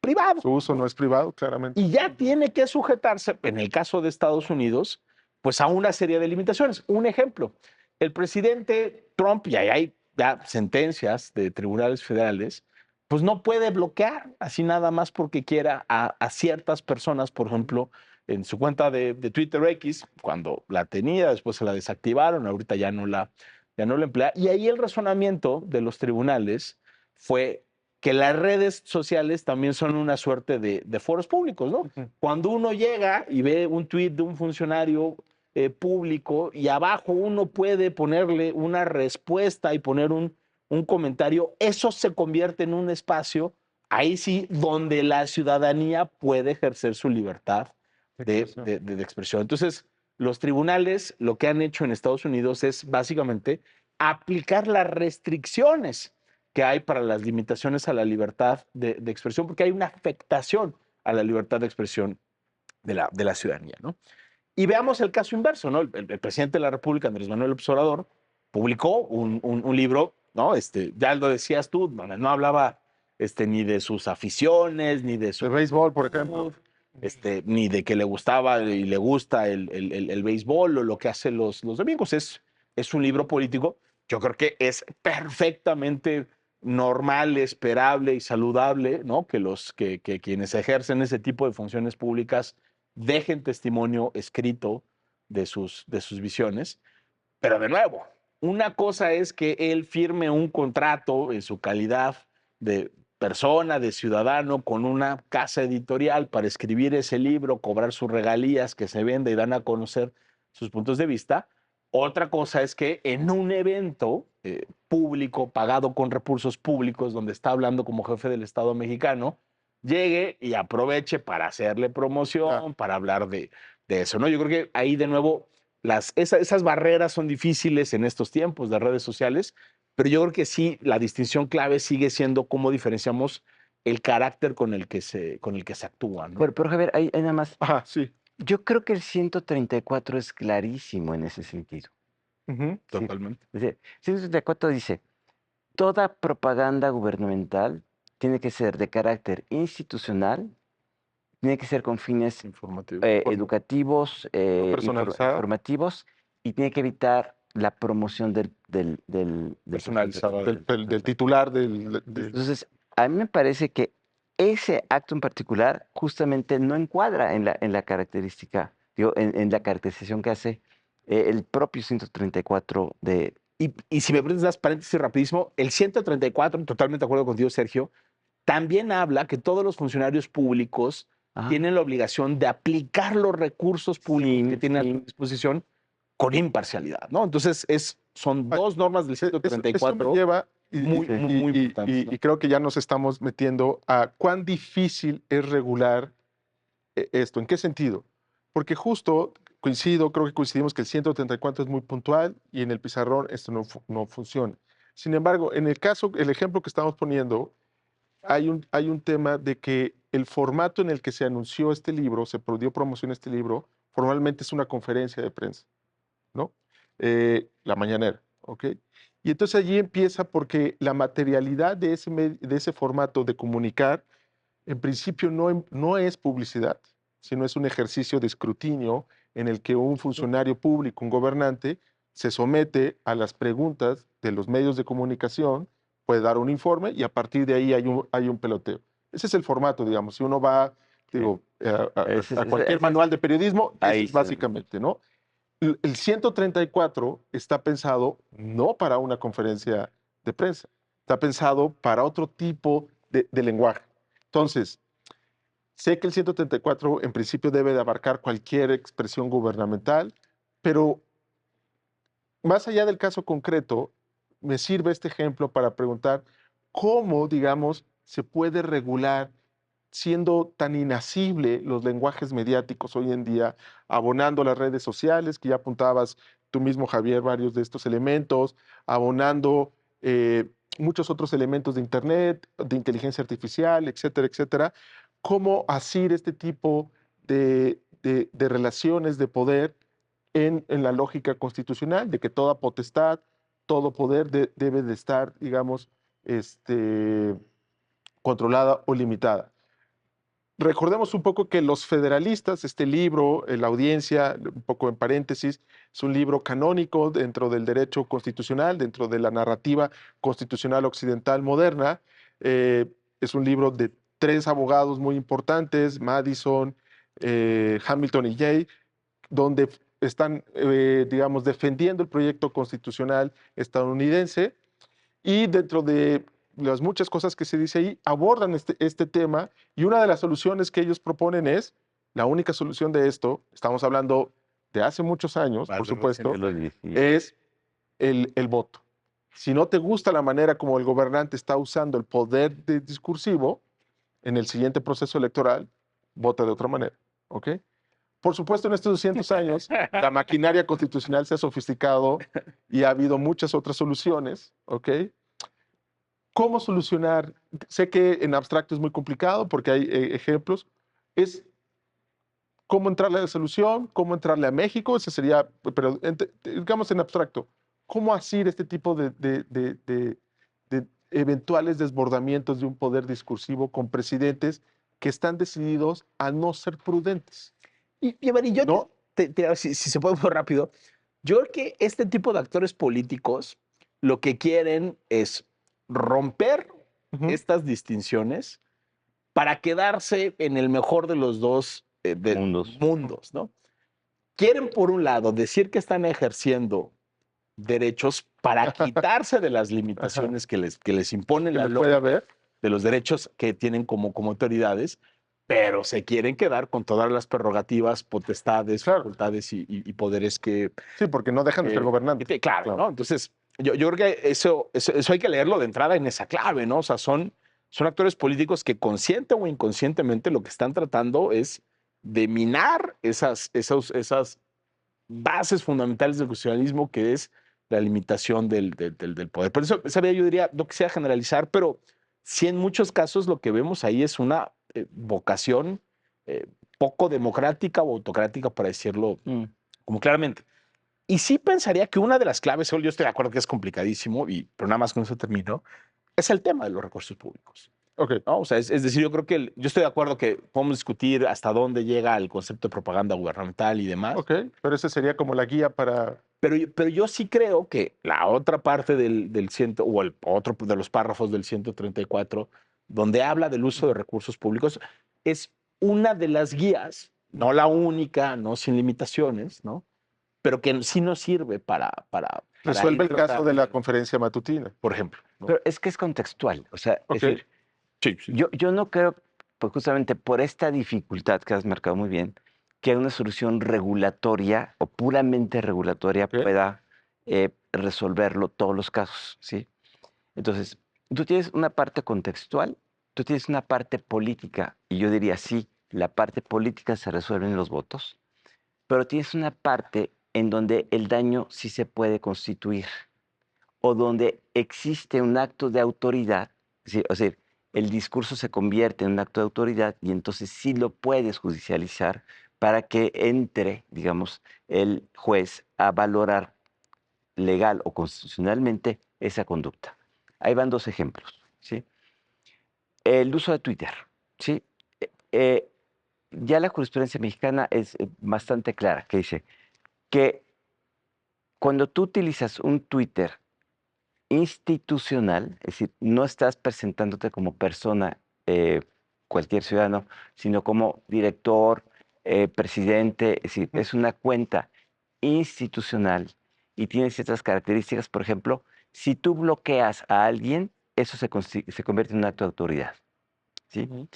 S2: Privado.
S1: Su uso no es privado, claramente.
S2: Y ya tiene que sujetarse, en el caso de Estados Unidos, pues a una serie de limitaciones. Un ejemplo, el presidente Trump, y ahí hay ya sentencias de tribunales federales, pues no puede bloquear así nada más porque quiera a ciertas personas, por ejemplo, en su cuenta de Twitter X, cuando la tenía, después se la desactivaron, ahorita ya no la emplea. Y ahí el razonamiento de los tribunales fue que las redes sociales también son una suerte de foros públicos, ¿no? Cuando uno llega y ve un tuit de un funcionario público y abajo uno puede ponerle una respuesta y poner un comentario, eso se convierte en un espacio, ahí sí, donde la ciudadanía puede ejercer su libertad de expresión. Entonces, los tribunales lo que han hecho en Estados Unidos es básicamente aplicar las restricciones que hay para las limitaciones a la libertad de expresión, porque hay una afectación a la libertad de expresión de la ciudadanía, ¿no? Y veamos el caso inverso, ¿no? El presidente de la República, Andrés Manuel López Obrador, publicó un libro, ¿no? Ya lo decías tú, donde no hablaba ni de sus aficiones, ni de su...
S1: De béisbol, por ejemplo.
S2: Ni de que le gustaba y le gusta el béisbol o lo que hace los domingos. Es un libro político. Yo creo que es perfectamente normal, esperable y saludable, ¿no? Que quienes ejercen ese tipo de funciones públicas dejen testimonio escrito de sus visiones. Pero de nuevo, una cosa es que él firme un contrato en su calidad de persona, de ciudadano, con una casa editorial para escribir ese libro, cobrar sus regalías, que se venda y dan a conocer sus puntos de vista. Otra cosa es que en un evento público, pagado con recursos públicos, donde está hablando como jefe del Estado mexicano, llegue y aproveche para hacerle promoción, para hablar de eso, ¿no? Yo creo que ahí de nuevo esas barreras son difíciles en estos tiempos de redes sociales, pero yo creo que sí, la distinción clave sigue siendo cómo diferenciamos el carácter con el que se actúa, ¿no?
S3: Pero Javier, hay nada más.
S1: Ajá, sí.
S3: Yo creo que el 134 es clarísimo en ese sentido.
S2: Totalmente.
S3: Sí. El 134 dice, toda propaganda gubernamental tiene que ser de carácter institucional, tiene que ser con fines educativos, informativos, y tiene que evitar la promoción del
S2: personalizado.
S1: Del titular,
S3: Entonces, a mí me parece que ese acto en particular justamente no encuadra en la característica, en la caracterización que hace el propio 134 de...
S2: Y si me permites, das paréntesis rapidísimo, el 134, totalmente de acuerdo contigo, Sergio, también habla que todos los funcionarios públicos
S3: Ajá.
S2: tienen la obligación de aplicar los recursos públicos que
S3: Sí,
S2: tienen a
S3: sí.
S2: su disposición con imparcialidad, ¿no? Entonces, son
S1: Ah,
S2: dos normas del
S1: Eso me
S2: 134
S1: lleva,
S2: muy,
S3: Sí.
S2: muy, muy importantes, ¿no?
S1: y creo que ya nos estamos metiendo a cuán difícil es regular esto. ¿En qué sentido? Porque justo creo que coincidimos que el 134 es muy puntual y en el pizarrón esto no funciona. Sin embargo, en el ejemplo que estamos poniendo, hay un tema de que el formato en el que se anunció este libro, dio promoción a este libro, formalmente es una conferencia de prensa, ¿no? La mañanera, ¿ok? Y entonces allí empieza porque la materialidad de ese formato de comunicar, en principio no es publicidad, sino es un ejercicio de escrutinio en el que un funcionario público, un gobernante, se somete a las preguntas de los medios de comunicación, puede dar un informe y a partir de ahí hay un peloteo. Ese es el formato, digamos. Si uno va, digo, a cualquier manual de periodismo, ese
S3: Ahí
S1: es
S3: está.
S1: básicamente, ¿no? El 134 está pensado no para una conferencia de prensa, está pensado para otro tipo de lenguaje. Entonces, sé que el 134 en principio debe de abarcar cualquier expresión gubernamental, pero más allá del caso concreto, me sirve este ejemplo para preguntar cómo, digamos, se puede regular siendo tan inasible los lenguajes mediáticos hoy en día, abonando las redes sociales, que ya apuntabas tú mismo, Javier, varios de estos elementos, abonando muchos otros elementos de Internet, de inteligencia artificial, etcétera, etcétera. ¿Cómo asir este tipo de relaciones de poder en la lógica constitucional, de que toda potestad, todo poder debe de estar, digamos, controlada o limitada? Recordemos un poco que los federalistas, este libro, La Audiencia, un poco en paréntesis, es un libro canónico dentro del derecho constitucional, dentro de la narrativa constitucional occidental moderna. Es un libro de tres abogados muy importantes, Madison, Hamilton y Jay, donde están, digamos, defendiendo el proyecto constitucional estadounidense y dentro de las muchas cosas que se dice ahí, abordan este tema y una de las soluciones que ellos proponen es, la única solución de esto, estamos hablando de hace muchos años, por
S2: Más de
S1: supuesto,
S3: Sí.
S1: es el voto. Si no te gusta la manera como el gobernante está usando el poder discursivo, en el siguiente proceso electoral, vota de otra manera, ¿ok? Por supuesto, en estos 200 años, la maquinaria constitucional se ha sofisticado y ha habido muchas otras soluciones, ¿ok? ¿Cómo solucionar? Sé que en abstracto es muy complicado porque hay ejemplos. Es cómo entrarle a la solución, cómo entrarle a México, ese sería, pero digamos en abstracto, ¿cómo asir este tipo de eventuales desbordamientos de un poder discursivo con presidentes que están decididos a no ser prudentes?
S2: A ver, y yo
S1: ¿No?
S2: si se puede muy rápido, yo creo que este tipo de actores políticos lo que quieren es romper
S1: Ujú.
S2: estas distinciones para quedarse en el mejor de los dos
S3: Mundos.
S2: mundos, ¿no? Quieren, por un lado, decir que están ejerciendo derechos para quitarse de las
S1: Ajá.
S2: limitaciones que les impone
S1: Que
S2: la
S1: los puede
S2: lógica
S1: haber.
S2: de los derechos que tienen como autoridades, pero se quieren quedar con todas las prerrogativas, potestades,
S1: Claro.
S2: facultades y poderes
S1: Sí, porque no dejan de ser gobernantes.
S2: claro,
S1: Claro.
S2: ¿no? Entonces, yo creo que eso hay que leerlo de entrada en esa clave, ¿no? O sea, son actores políticos que consciente o inconscientemente lo que están tratando es de minar esas bases fundamentales del constitucionalismo, que es la limitación del poder. Por eso, esa vía yo diría, no quisiera generalizar, pero sí en muchos casos lo que vemos ahí es una vocación eh, poco democrática o autocrática, para decirlo
S3: Mm.
S2: como claramente. Y sí pensaría que una de las claves, yo estoy de acuerdo que es complicadísimo, pero nada más con eso termino, es el tema de los recursos públicos.
S1: Ok.
S2: ¿No? O sea, es decir, yo creo que yo estoy de acuerdo que podemos discutir hasta dónde llega el concepto de propaganda gubernamental y demás,
S1: Ok, pero ese sería como la guía para...
S2: pero yo sí creo que la otra parte del ciento, o el otro de los párrafos del 134, donde habla del uso de recursos públicos, es una de las guías, no la única, no sin limitaciones, ¿no? pero que sí nos sirve para
S1: Resuelve
S2: ir
S1: el caso de la
S2: tratando,
S1: conferencia matutina.
S2: por ejemplo, ¿no?
S3: Pero es que es contextual. O sea, es
S1: Ok,
S3: decir,
S2: Sí, sí.
S3: yo no creo, pues justamente por esta dificultad que has marcado muy bien, que una solución regulatoria o puramente regulatoria
S1: ok,
S3: pueda resolverlo todos los casos, ¿sí? Entonces, tú tienes una parte contextual, tú tienes una parte política, y yo diría sí, la parte política se resuelve en los votos, pero tienes una parte en donde el daño sí se puede constituir o donde existe un acto de autoridad, sí, o sea, el discurso se convierte en un acto de autoridad y entonces sí lo puedes judicializar para que entre, digamos, el juez a valorar legal o constitucionalmente esa conducta. Ahí van dos ejemplos, ¿sí? El uso de Twitter, ¿sí? Eh, eh, ya la jurisprudencia mexicana es bastante clara, que dice que cuando tú utilizas un Twitter institucional, es decir, no estás presentándote como persona, cualquier ciudadano, sino como director, presidente, es decir,
S1: mm,
S3: es una cuenta institucional y tiene ciertas características. Por ejemplo, si tú bloqueas a alguien, eso se convierte en un acto de autoridad, ¿sí?
S1: ujú,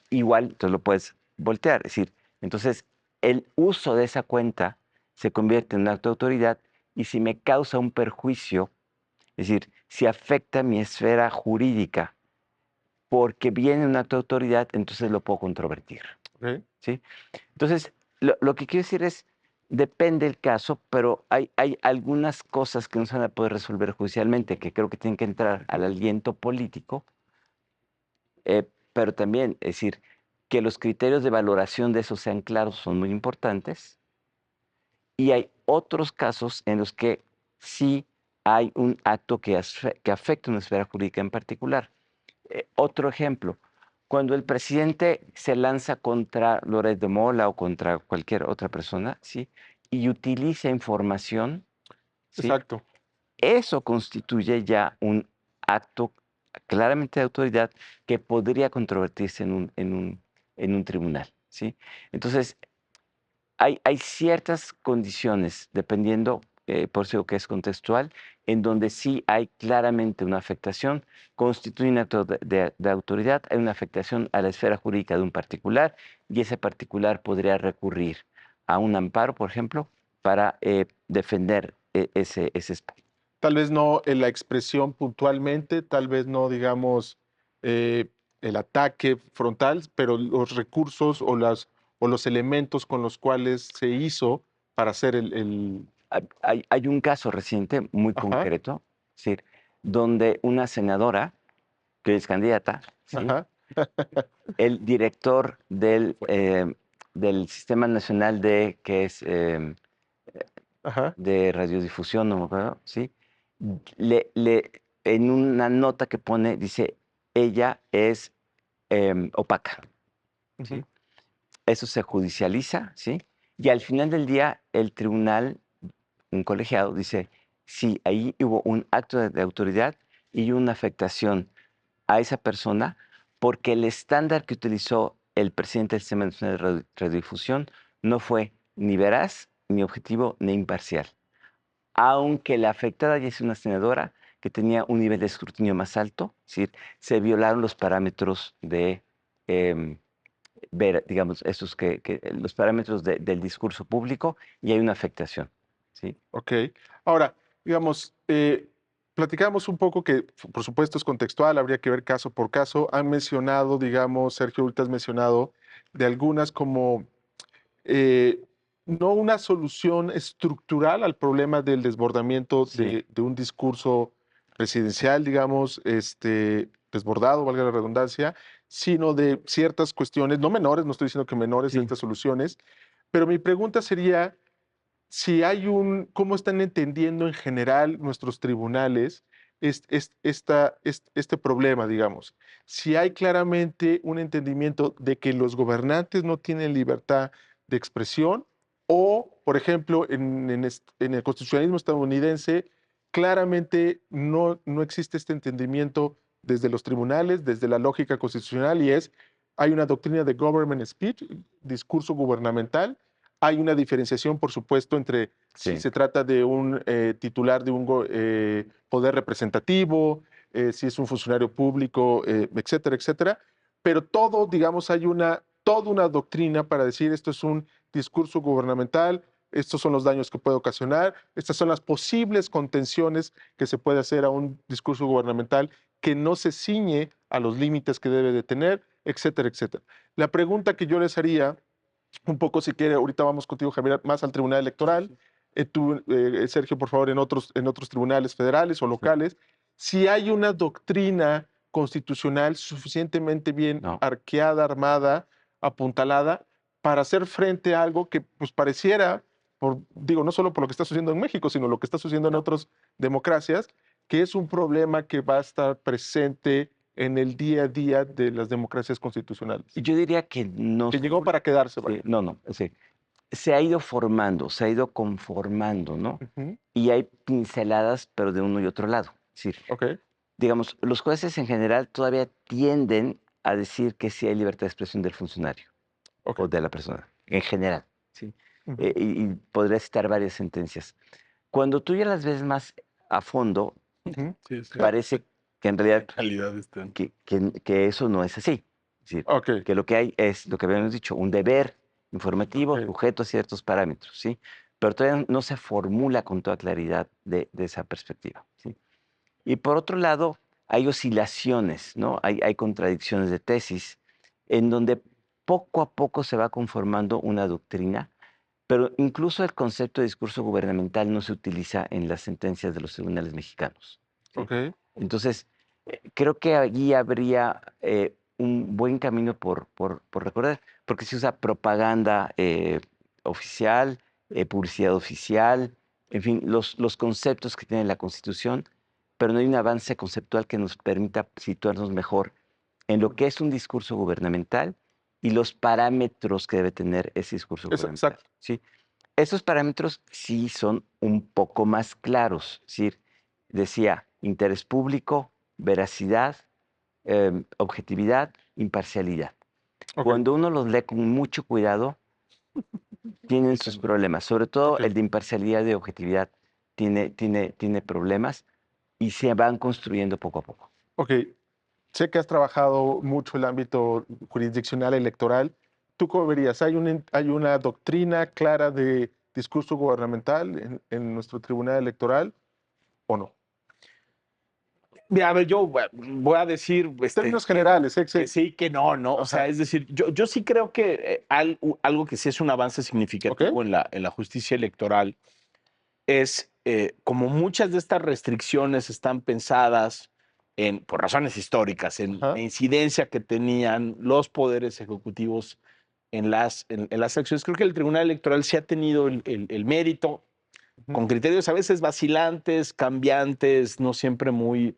S3: Igual, entonces lo puedes voltear, es decir, entonces el uso de esa cuenta se convierte en un acto de autoridad y si me causa un perjuicio, es decir, si afecta mi esfera jurídica porque viene un acto de autoridad, entonces lo puedo controvertir,
S1: ok.
S3: ¿sí? Entonces, lo que quiero decir es, depende del caso, pero hay algunas cosas que no se van a poder resolver judicialmente, que creo que tienen que entrar al aliento político, pero también, es decir, que los criterios de valoración de eso sean claros son muy importantes. Y hay otros casos en los que sí hay un acto que afecta una esfera jurídica en particular. Otro ejemplo, cuando el presidente se lanza contra Loret de Mola o contra cualquier otra persona, ¿sí? Y utiliza información, ¿sí?
S1: Exacto.
S3: Eso constituye ya un acto claramente de autoridad que podría controvertirse en un tribunal, ¿sí? Entonces, hay ciertas condiciones, dependiendo, por eso digo que es contextual, en donde sí hay claramente una afectación, constituye un acto de autoridad, hay una afectación a la esfera jurídica de un particular y ese particular podría recurrir a un amparo, por ejemplo, para defender ese espacio.
S1: Tal vez no en la expresión puntualmente, tal vez no, digamos, eh, el ataque frontal, pero los recursos o los elementos con los cuales se hizo para hacer
S3: Hay un caso reciente muy
S1: Ajá,
S3: concreto, es decir, donde una senadora, que es candidata, ¿sí?
S1: ajá,
S3: El director del Sistema Nacional que es
S1: ajá,
S3: de radiodifusión, no me acuerdo, ¿sí? En una nota que pone, dice, ella es opaca,
S1: ujú,
S3: ¿sí? Eso se judicializa, ¿sí? Y al final del día, el tribunal, un colegiado, dice, sí, ahí hubo un acto de autoridad y una afectación a esa persona porque el estándar que utilizó el presidente del Sistema Nacional de Radiodifusión no fue ni veraz, ni objetivo, ni imparcial. Aunque la afectada ya es una senadora que tenía un nivel de escrutinio más alto, es decir, se violaron los parámetros de em, ver, digamos, los parámetros del discurso público y hay una afectación, ¿sí?
S1: ok. Ahora, digamos, platicamos un poco que, por supuesto, es contextual, habría que ver caso por caso. Han mencionado, digamos, Sergio, ahorita has mencionado de algunas como eh, no una solución estructural al problema del desbordamiento
S3: Sí,
S1: de un discurso presidencial, digamos, desbordado, valga la redundancia, sino de ciertas cuestiones, no menores, no estoy diciendo que menores
S3: sí.
S1: estas soluciones, pero mi pregunta sería si hay cómo están entendiendo en general nuestros tribunales este problema, digamos. Si hay claramente un entendimiento de que los gobernantes no tienen libertad de expresión o, por ejemplo, en el constitucionalismo estadounidense, claramente no existe este entendimiento desde los tribunales, desde la lógica constitucional, hay una doctrina de government speech, discurso gubernamental, Hay una diferenciación, por supuesto, entre si
S3: Sí.
S1: se trata de un titular de un poder representativo, si es un funcionario público, etcétera, etcétera. Pero todo, digamos, hay toda una doctrina para decir esto es un discurso gubernamental, estos son los daños que puede ocasionar, estas son las posibles contenciones que se puede hacer a un discurso gubernamental que no se ciñe a los límites que debe de tener, etcétera, etcétera. La pregunta que yo les haría, un poco si quiere, ahorita vamos contigo, Javier, más al Tribunal Electoral, tú, Sergio, por favor, en otros tribunales federales o locales, si hay una doctrina constitucional suficientemente bien
S3: No.
S1: arqueada, armada, apuntalada, para hacer frente a algo que pues pareciera, digo, no solo por lo que está sucediendo en México, sino lo que está sucediendo en otras democracias, que es un problema que va a estar presente en el día a día de las democracias constitucionales.
S3: Yo diría que no.
S1: Que llegó para quedarse, vaya.
S3: No, sí. Se ha ido formando, se ha ido conformando, ¿no?
S1: Ujú.
S3: Y hay pinceladas, pero de uno y otro lado. Es decir,
S1: Ok,
S3: digamos, los jueces en general todavía tienden a decir que sí hay libertad de expresión del funcionario
S1: ok.
S3: o de la persona, en general. ¿Sí?
S1: Ujú.
S3: Y podría citar varias sentencias. Cuando tú ya las ves más a fondo,
S1: Ujú.
S2: Sí, sí.
S3: parece que en realidad
S2: realidad están.
S3: que eso no es así. Es decir,
S1: Ok,
S3: que lo que hay es lo que habíamos dicho, un deber informativo
S1: Ok.
S3: sujeto a ciertos parámetros, ¿sí? Pero todavía no se formula con toda claridad de esa perspectiva, ¿sí? Y por otro lado, hay oscilaciones, ¿no? Hay contradicciones de tesis en donde poco a poco se va conformando una doctrina, pero incluso el concepto de discurso gubernamental no se utiliza en las sentencias de los tribunales mexicanos, ¿sí?
S1: ok,
S3: Entonces, creo que allí habría un buen camino por recorrer, porque se usa propaganda oficial, publicidad oficial, en fin, los conceptos que tiene la Constitución, pero no hay un avance conceptual que nos permita situarnos mejor en lo que es un discurso gubernamental y los parámetros que debe tener ese discurso gubernamental.
S1: exacto.
S3: ¿Sí? Esos parámetros sí son un poco más claros. Es decir, decía interés público, veracidad, objetividad, imparcialidad.
S1: Ok,
S3: Cuando uno los lee con mucho cuidado, tienen sus problemas. Sobre todo
S1: ok,
S3: el de imparcialidad y objetividad tiene problemas y se van construyendo poco a poco.
S1: ok. Sé que has trabajado mucho el ámbito jurisdiccional electoral. ¿Tú cómo verías? ¿Hay una doctrina clara de discurso gubernamental en nuestro tribunal electoral o no?
S2: Mira, a ver, yo voy a decir
S1: Términos generales,
S2: que sí, que no, ¿no? O
S1: Ajá.
S2: sea, es decir, yo sí creo que algo que sí es un avance significativo
S1: Ok.
S2: en la justicia electoral es como muchas de estas restricciones están pensadas por razones históricas, en
S1: Ajá.
S2: la incidencia que tenían los poderes ejecutivos en las elecciones. Creo que el Tribunal Electoral sí ha tenido el mérito,
S1: Ujú.
S2: con criterios a veces vacilantes, cambiantes, no siempre muy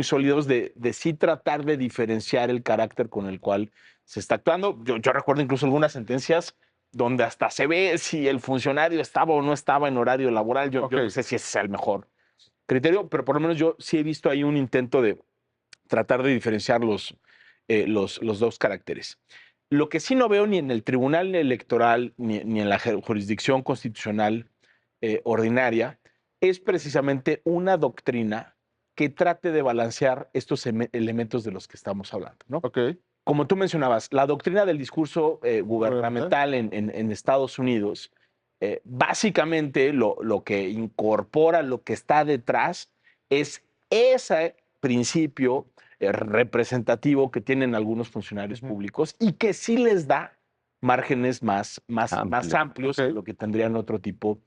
S2: sólidos, de sí tratar de diferenciar el carácter con el cual se está actuando. Yo recuerdo incluso algunas sentencias donde hasta se ve si el funcionario estaba o no estaba en horario laboral. Yo
S1: Ok.
S2: no sé si ese sea el mejor criterio, pero por lo menos yo sí he visto ahí un intento de tratar de diferenciar los dos caracteres. Lo que sí no veo ni en el Tribunal Electoral ni en la jurisdicción constitucional ordinaria es precisamente una doctrina que trate de balancear estos elementos de los que estamos hablando, ¿no?
S1: Ok.
S2: Como tú mencionabas, la doctrina del discurso
S1: Gubernamental.
S2: gubernamental en Estados Unidos, básicamente lo que incorpora, lo que está detrás, es ese principio representativo que tienen algunos funcionarios
S1: Ujú.
S2: públicos y que sí les da márgenes más
S3: Amplio.
S2: amplios
S1: Ok.
S2: que lo que tendrían otro tipo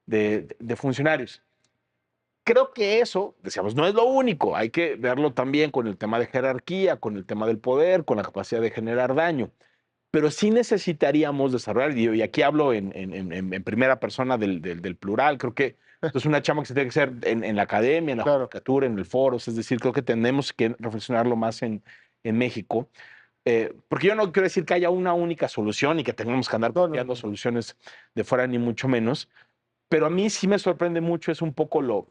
S2: de funcionarios. Creo que eso, decíamos, no es lo único, hay que verlo también con el tema de jerarquía, con el tema del poder, con la capacidad de generar daño, pero sí necesitaríamos desarrollar, y aquí hablo en primera persona del plural, creo que esto es una chamba que se tiene que hacer en la academia, en la
S1: Claro.
S2: judicatura, en el foro, es decir, creo que tenemos que reflexionarlo más en México, porque yo no quiero decir que haya una única solución y que tengamos que andar
S1: No, no,
S2: copiando
S1: no.
S2: soluciones de fuera, ni mucho menos, pero a mí sí me sorprende mucho, es un poco lo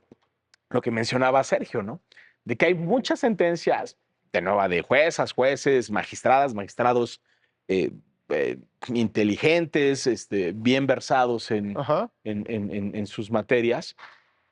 S2: que mencionaba Sergio, ¿no? De que hay muchas sentencias, de nuevo, de juezas, jueces, magistradas, magistrados, inteligentes, bien versados
S1: Ajá.
S2: en sus materias,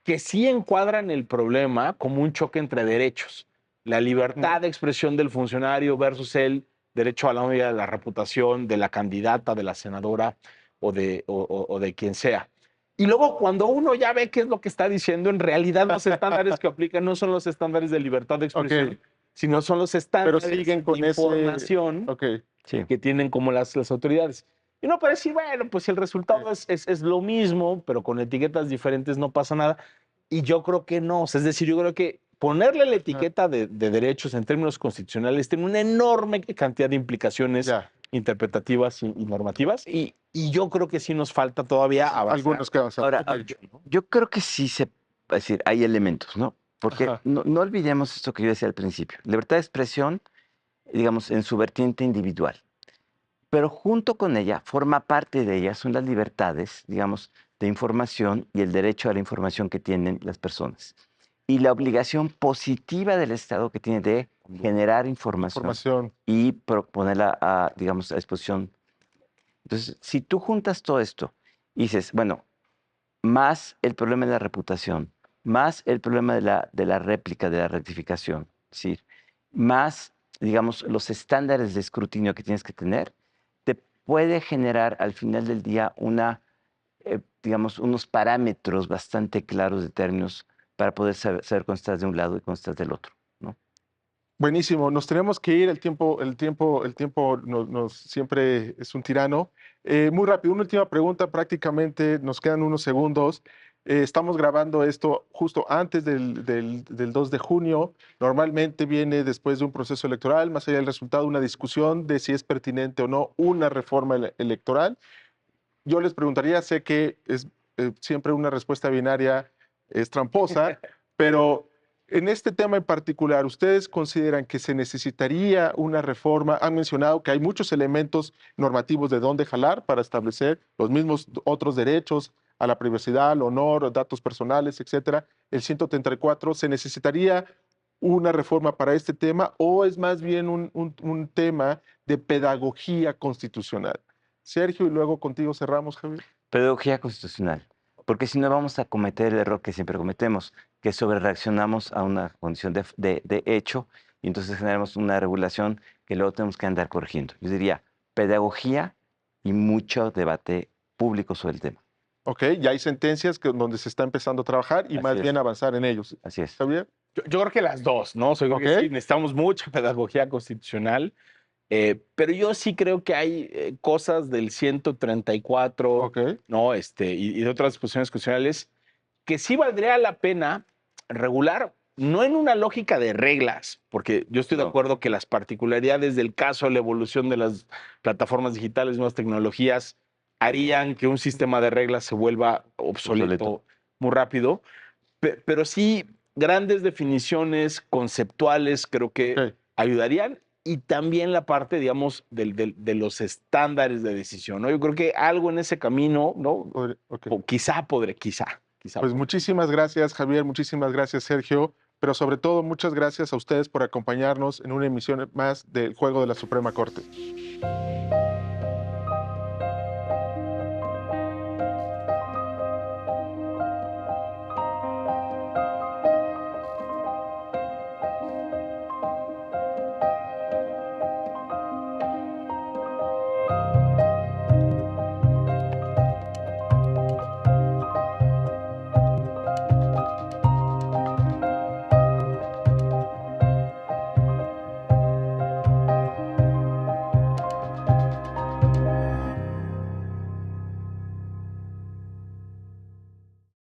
S2: que sí encuadran el problema como un choque entre derechos. La libertad de expresión del funcionario versus el derecho a la honra de la reputación de la candidata, de la senadora o de quien sea. Y luego cuando uno ya ve qué es lo que está diciendo, en realidad los estándares que aplican no son los estándares de libertad de expresión,
S1: Ok.
S2: sino son los
S1: Pero
S2: estándares
S1: siguen
S2: de
S1: con ese...
S2: información
S1: Ok.
S3: Sí.
S2: que tienen como las autoridades. Y uno puede decir, bueno, pues si el resultado es lo mismo, pero con etiquetas diferentes no pasa nada. Y yo creo que no. O sea, es decir, yo creo que ponerle la etiqueta de derechos en términos constitucionales tiene una enorme cantidad de implicaciones
S1: Ya.
S2: interpretativas y normativas. Y yo creo que sí nos falta todavía avanzar.
S1: Algunos que avanzan.
S3: Ahora,
S1: Ok.
S3: yo creo que sí es decir, hay elementos, ¿no? Porque
S1: Ajá.
S3: no olvidemos esto que yo decía al principio. Libertad de expresión, digamos, en su vertiente individual. Pero junto con ella, forma parte de ella, son las libertades, digamos, de información y el derecho a la información que tienen las personas. Y la obligación positiva del Estado que tiene de generar información
S1: Información.
S3: y ponerla a, digamos, a disposición. Entonces, si tú juntas todo esto y dices, bueno, más el problema de la reputación, más el problema de la réplica, de la rectificación, ¿sí? Más, digamos, los estándares de escrutinio que tienes que tener, te puede generar al final del día digamos, unos parámetros bastante claros de términos para poder saber cuándo estás de un lado y cuándo estás del otro, ¿no?
S1: Buenísimo. Nos tenemos que ir. El tiempo nos siempre es un tirano. Muy rápido, una última pregunta. Prácticamente nos quedan unos segundos. Estamos grabando esto justo antes del 2 de junio. Normalmente viene después de un proceso electoral, más allá del resultado, una discusión de si es pertinente o no una reforma electoral. Yo les preguntaría, sé que es siempre una respuesta binaria es tramposa, pero en este tema en particular, ¿ustedes consideran que se necesitaría una reforma? Han mencionado que hay muchos elementos normativos de dónde jalar para establecer los mismos otros derechos a la privacidad, al honor, datos personales, etcétera. El 134, ¿se necesitaría una reforma para este tema o es más bien un tema de pedagogía constitucional? Sergio, y luego contigo cerramos, Javier.
S3: Pedagogía constitucional, porque si no vamos a cometer el error que siempre cometemos, que sobrereaccionamos a una condición de hecho y entonces generamos una regulación que luego tenemos que andar corrigiendo. Yo diría pedagogía y mucho debate público sobre el tema.
S1: Ok, ya hay sentencias donde se está empezando a trabajar y
S3: Así
S1: más
S3: es.
S1: bien avanzar en ellos.
S3: Así es.
S1: Javier.
S2: Yo creo que las dos, ¿no? O sea, yo creo que
S1: Ok.
S2: sí, necesitamos mucha pedagogía constitucional. Pero yo sí creo que hay cosas del 134,
S1: Ok.
S2: ¿no? Y de otras disposiciones constitucionales que sí valdría la pena regular, no en una lógica de reglas, porque yo estoy de
S3: No.
S2: acuerdo que las particularidades del caso, la evolución de las plataformas digitales, nuevas tecnologías, harían que un sistema de reglas se vuelva obsoleto muy rápido, pero sí grandes definiciones conceptuales creo que
S1: Ok.
S2: ayudarían y también la parte, digamos, de los estándares de decisión, ¿no? Yo creo que algo en ese camino, ¿no?
S1: Ok.
S2: O quizá podré.
S1: Pues muchísimas gracias, Javier. Muchísimas gracias, Sergio. Pero sobre todo, muchas gracias a ustedes por acompañarnos en una emisión más del Juego de la Suprema Corte.